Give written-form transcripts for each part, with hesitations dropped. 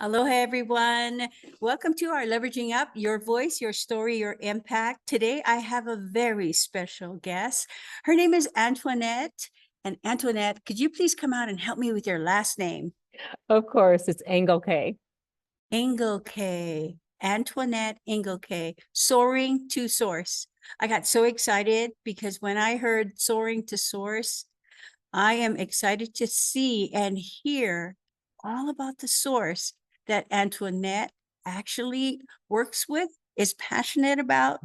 Aloha, everyone. Welcome to our Leveraging Up Your Voice, Your Story, Your Impact. Today, I have a very special guest. Her name is Antoinette. And Antoinette, could you please come out and help me with your last name? Of course, it's Engelke. Engelke. Antoinette Engelke. Soaring to Source. I got so excited because when I heard Soaring to Source, I am excited to see and hear all about the source that Antoinette actually works with, is passionate about,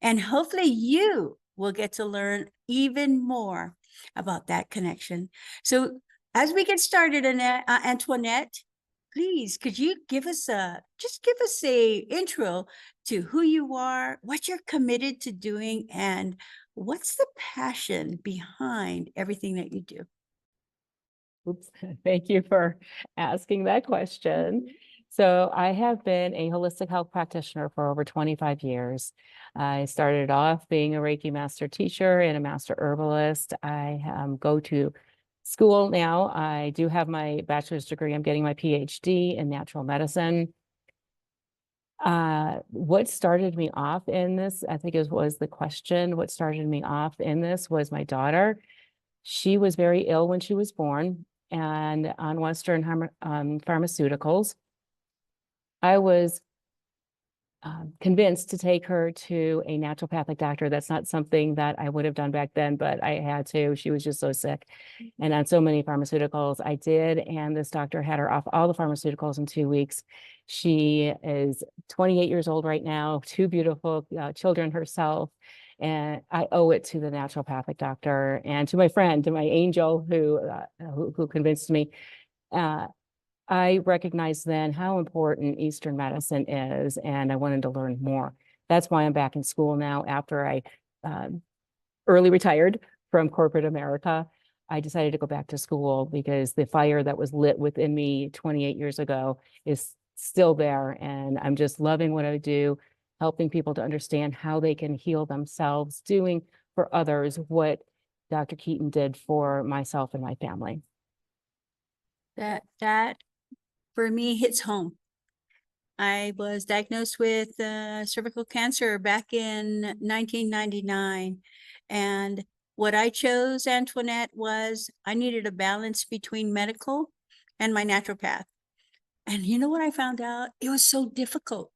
and hopefully you will get to learn even more about that connection. So as we get started, Antoinette, please, could you give us a intro to who you are, what you're committed to doing, and what's the passion behind everything that you do? Oops. Thank you for asking that question. So I have been a holistic health practitioner for over 25 years. I started off being a Reiki master teacher and a master herbalist. I go to school now. I do have my bachelor's degree. I'm getting my PhD in natural medicine. What started me off in this, I think was the question, what started me off in this was my daughter. She was very ill when she was born and on Western pharmaceuticals. I was convinced to take her to a naturopathic doctor. That's not something that I would have done back then, but I had to. She was just so sick and on so many pharmaceuticals. I did, and this doctor had her off all the pharmaceuticals in 2 weeks. She is 28 years old right now, 2 beautiful children herself. And I owe it to the naturopathic doctor and to my friend, to my angel who convinced me. I recognized then how important Eastern medicine is, and I wanted to learn more. That's why I'm back in school now after I early retired from corporate America. I decided to go back to school because the fire that was lit within me 28 years ago is still there, and I'm just loving what I do, helping people to understand how they can heal themselves, doing for others what Dr. Keaton did for myself and my family. That for me hits home. I was diagnosed with cervical cancer back in 1999. And what I chose, Antoinette, was I needed a balance between medical and my naturopath. And you know what I found out? It was so difficult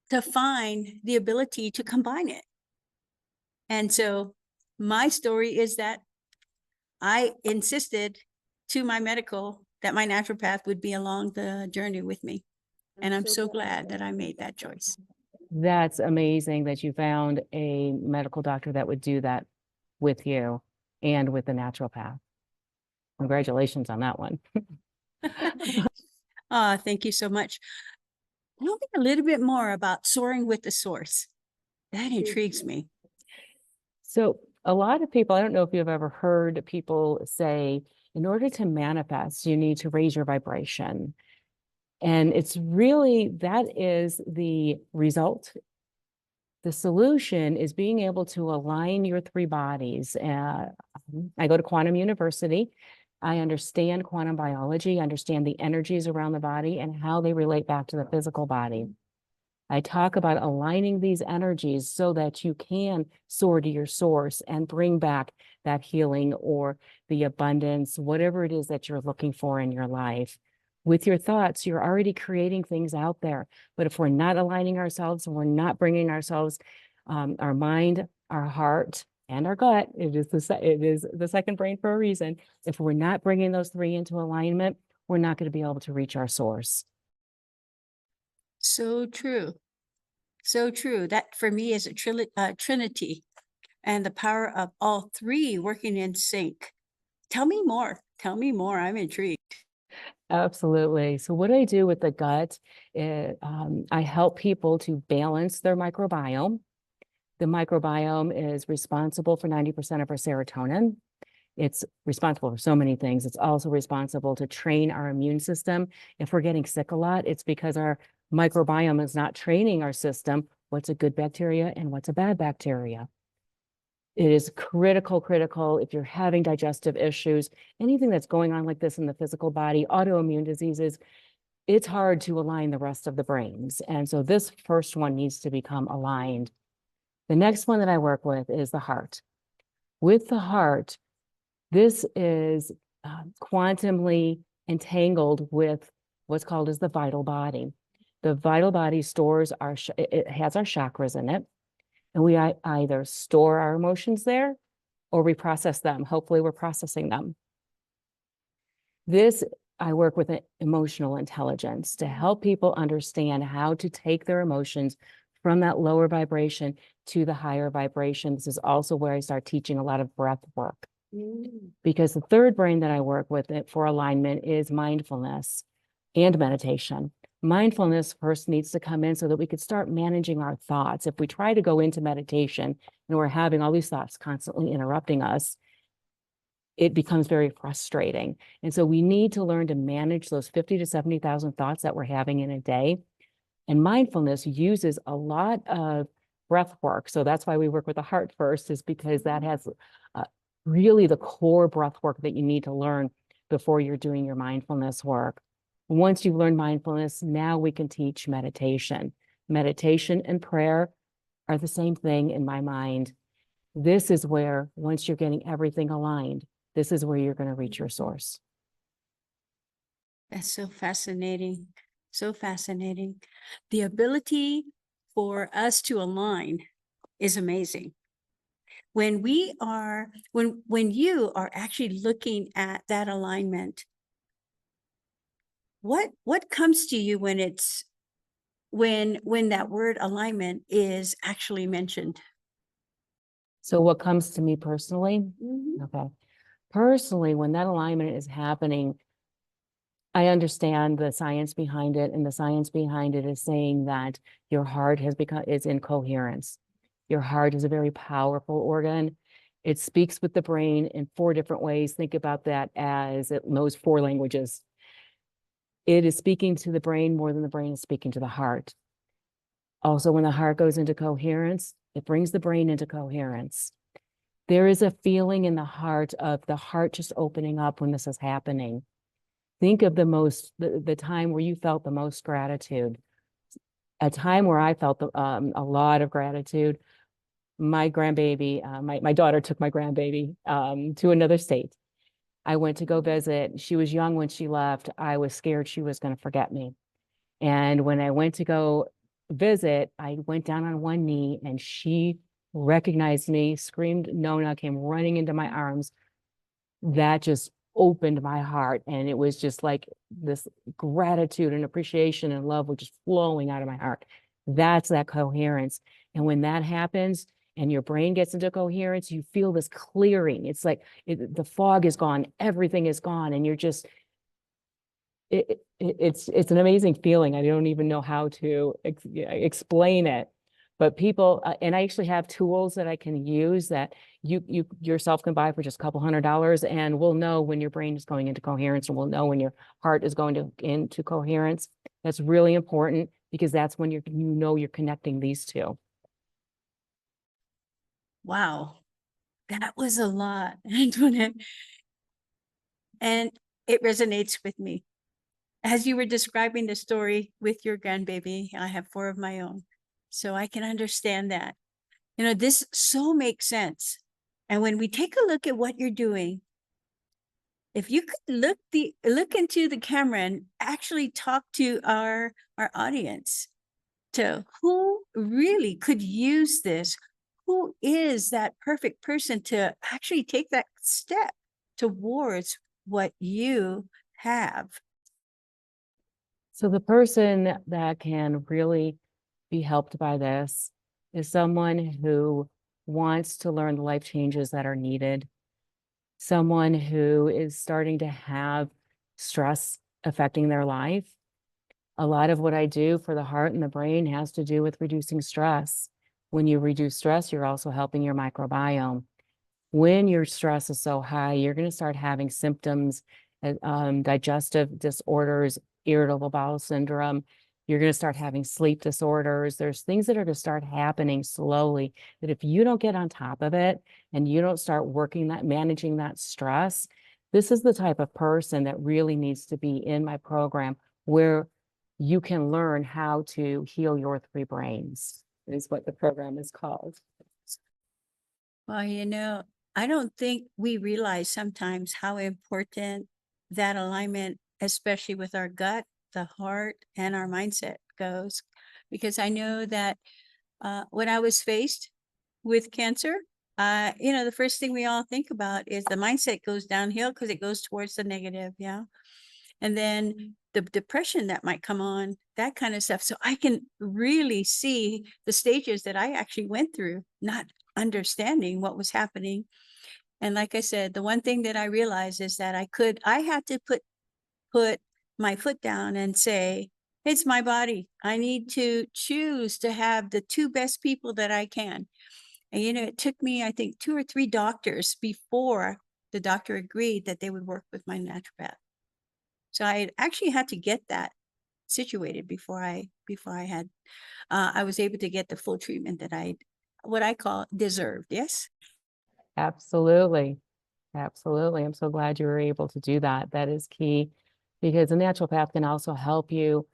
to find the ability to combine it. And so my story is that I insisted to my medical that my naturopath would be along the journey with me. And I'm so glad that I made that choice. That's amazing that you found a medical doctor that would do that with you and with the naturopath. Congratulations on that one. Thank you so much. Tell me a little bit more about soaring with the source. That intrigues me. So a lot of people, I don't know if you've ever heard people say, in order to manifest, you need to raise your vibration. And it's really, that is the result. The solution is being able to align your 3 bodies. I go to Quantum University. I understand quantum biology, understand the energies around the body and how they relate back to the physical body. I talk about aligning these energies so that you can soar to your source and bring back that healing or the abundance, whatever it is that you're looking for in your life. With your thoughts, you're already creating things out there. But if we're not aligning ourselves and we're not bringing ourselves, our mind, our heart, and our gut, it is the second brain for a reason. If we're not bringing those 3 into alignment, we're not going to be able to reach our source. So true. So true. That for me is a trinity and the power of all 3 working in sync. Tell me more. Tell me more. I'm intrigued. Absolutely. So what I do with the gut, I help people to balance their microbiome. The microbiome is responsible for 90% of our serotonin. It's responsible for so many things. It's also responsible to train our immune system. If we're getting sick a lot, it's because our microbiome is not training our system what's a good bacteria and what's a bad bacteria. It is critical if you're having digestive issues, anything that's going on like this in the physical body, autoimmune diseases. it's hard to align the rest of the brains. And so this first one needs to become aligned. The next one that I work with is the heart. With the heart, this is quantumly entangled with what's called as the vital body. The vital body stores it has our chakras in it, and we either store our emotions there or we process them. Hopefully we're processing them. I work with emotional intelligence to help people understand how to take their emotions from that lower vibration to the higher vibration. This is also where I start teaching a lot of breath work. Because the third brain that I work with for alignment is mindfulness and meditation. Mindfulness first needs to come in so that we could start managing our thoughts. If we try to go into meditation and we're having all these thoughts constantly interrupting us, it becomes very frustrating. And so we need to learn to manage those 50 to 70,000 thoughts that we're having in a day. And mindfulness uses a lot of breath work. So that's why we work with the heart first, is because that has really the core breath work that you need to learn before you're doing your mindfulness work. Once you've learned mindfulness, now we can teach meditation. Meditation and prayer are the same thing in my mind. This is where, once you're getting everything aligned, this is where you're going to reach your source. That's so fascinating. So fascinating. The ability for us to align is amazing. When you are actually looking at that alignment, what comes to you when that word alignment is actually mentioned? So what comes to me personally? Okay. Personally, when that alignment is happening, I understand the science behind it, and the science behind it is saying that your heart is in coherence. Your heart is a very powerful organ. It speaks with the brain in 4 different ways. Think about that as it knows 4 languages. It is speaking to the brain more than the brain is speaking to the heart. Also, when the heart goes into coherence, it brings the brain into coherence. There is a feeling in the heart of the heart just opening up when this is happening. Think of the time where you felt the most gratitude. A time where I felt a lot of gratitude. My grandbaby, my daughter took my grandbaby to another state. I went to go visit. She was young when she left. I was scared she was going to forget me. And when I went to go visit, I went down on one knee and she recognized me, screamed Nona, came running into my arms. That just opened my heart. And it was just like this gratitude and appreciation and love was just flowing out of my heart. That's that coherence. And when that happens and your brain gets into coherence, you feel this clearing. It's like the fog is gone, everything is gone, and you're just, it's an amazing feeling. I don't even know how to explain it. But people, and I actually have tools that I can use that you yourself can buy for just a couple $100, and we'll know when your brain is going into coherence, and we'll know when your heart is going into coherence. That's really important because that's when you know you're connecting these two. Wow, that was a lot, Antoinette. And it resonates with me. As you were describing the story with your grandbaby, I have 4 of my own, so I can understand that. You know, this so makes sense. And when we take a look at what you're doing, if you could look into the camera and actually talk to our audience, to who really could use this, who is that perfect person to actually take that step towards what you have. So the person that can really be helped by this is someone who wants to learn the life changes that are needed, someone who is starting to have stress affecting their life. A lot of what I do for the heart and the brain has to do with reducing stress. When you reduce stress, you're also helping your microbiome. When your stress is so high, you're going to start having symptoms, digestive disorders, irritable bowel syndrome. You're going to start having sleep disorders. There's things that are going to start happening slowly that if you don't get on top of it and you don't start managing that stress, this is the type of person that really needs to be in my program where you can learn how to heal your three brains, is what the program is called. Well, I don't think we realize sometimes how important that alignment, especially with our gut, the heart, and our mindset goes. Because I know that when I was faced with cancer, the first thing we all think about is the mindset goes downhill because it goes towards the negative. Yeah. And then the depression that might come on, that kind of stuff. So I can really see the stages that I actually went through, not understanding what was happening. And like I said, the one thing that I realized is that I had to put my foot down and say, it's my body. I need to choose to have the two best people that I can. And, it took me, I think, 2 or 3 doctors before the doctor agreed that they would work with my naturopath. So I actually had to get that situated before I had, I was able to get the full treatment that what I call deserved. Yes. Absolutely. Absolutely. I'm so glad you were able to do that. That is key, because a naturopath can also help you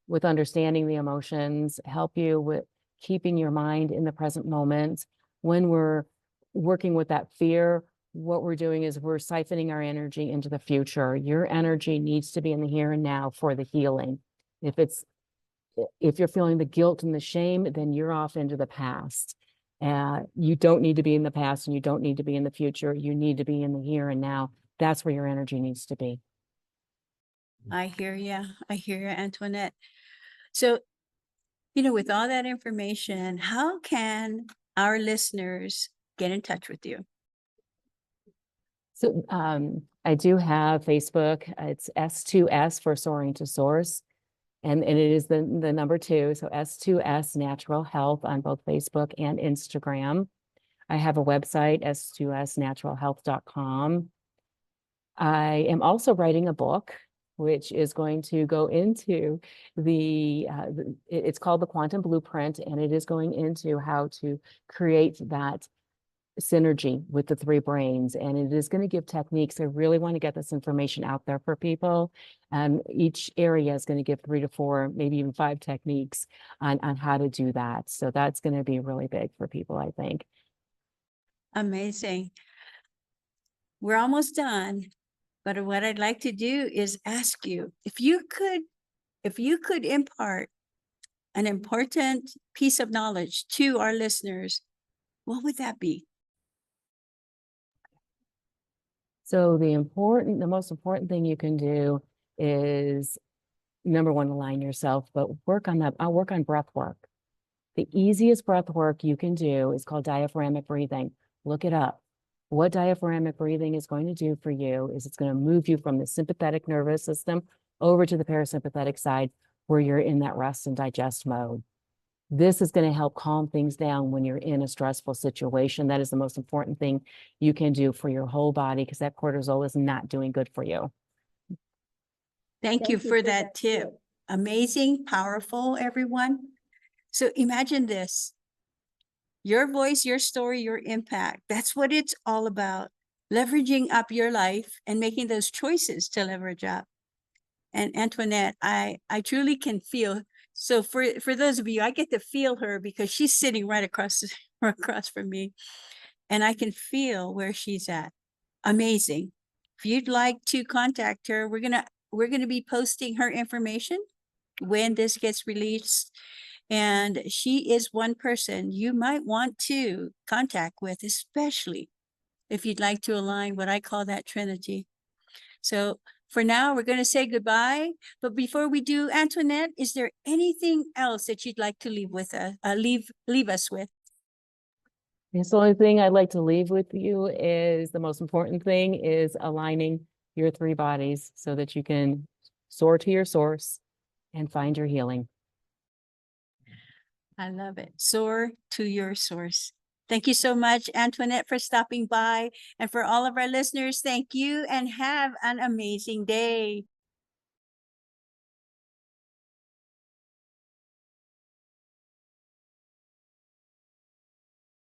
with understanding the emotions, help you with keeping your mind in the present moment. When we're working with that fear, what we're doing is we're siphoning our energy into the future. Your energy needs to be in the here and now for the healing. If you're feeling the guilt and the shame, then you're off into the past. You don't need to be in the past, and you don't need to be in the future. You need to be in the here and now. That's where your energy needs to be. I hear you. I hear you, Antoinette. So, with all that information, how can our listeners get in touch with you? So I do have Facebook. It's S2S for Soaring to Source. And it is the number 2. So S2S Natural Health on both Facebook and Instagram. I have a website, s2snaturalhealth.com. I am also writing a book, which is going to go into it's called The Quantum Blueprint, and it is going into how to create that synergy with the three brains. And it is going to give techniques. I really want to get this information out there for people. Each area is going to give 3 to 4, maybe even 5 techniques on how to do that. So that's going to be really big for people, I think. Amazing. We're almost done, but what I'd like to do is ask you if you could impart an important piece of knowledge to our listeners, what would that be? So the most important thing you can do is, number 1, align yourself, but I'll work on breath work. The easiest breath work you can do is called diaphragmatic breathing. Look it up. What diaphragmatic breathing is going to do for you is it's going to move you from the sympathetic nervous system over to the parasympathetic side, where you're in that rest and digest mode. This is going to help calm things down when you're in a stressful situation. That is the most important thing you can do for your whole body, because that cortisol is not doing good for you. Thank you for that tip. Amazing, powerful, everyone. So imagine this. Your voice, your story, your impact. That's what it's all about. Leveraging up your life and making those choices to leverage up. And Antoinette, I truly can feel. So for those of you, I get to feel her because she's sitting right across from me, and I can feel where she's at. Amazing. If you'd like to contact her, we're gonna be posting her information when this gets released. And she is one person you might want to contact with, especially if you'd like to align what I call that Trinity. So for now, we're going to say goodbye. But before we do, Antoinette, is there anything else that you'd like to leave us with? The only thing I'd like to leave with you is the most important thing is aligning your 3 bodies so that you can soar to your source and find your healing. I love it. Soar to your source. Thank you so much, Antoinette, for stopping by. And for all of our listeners, thank you and have an amazing day.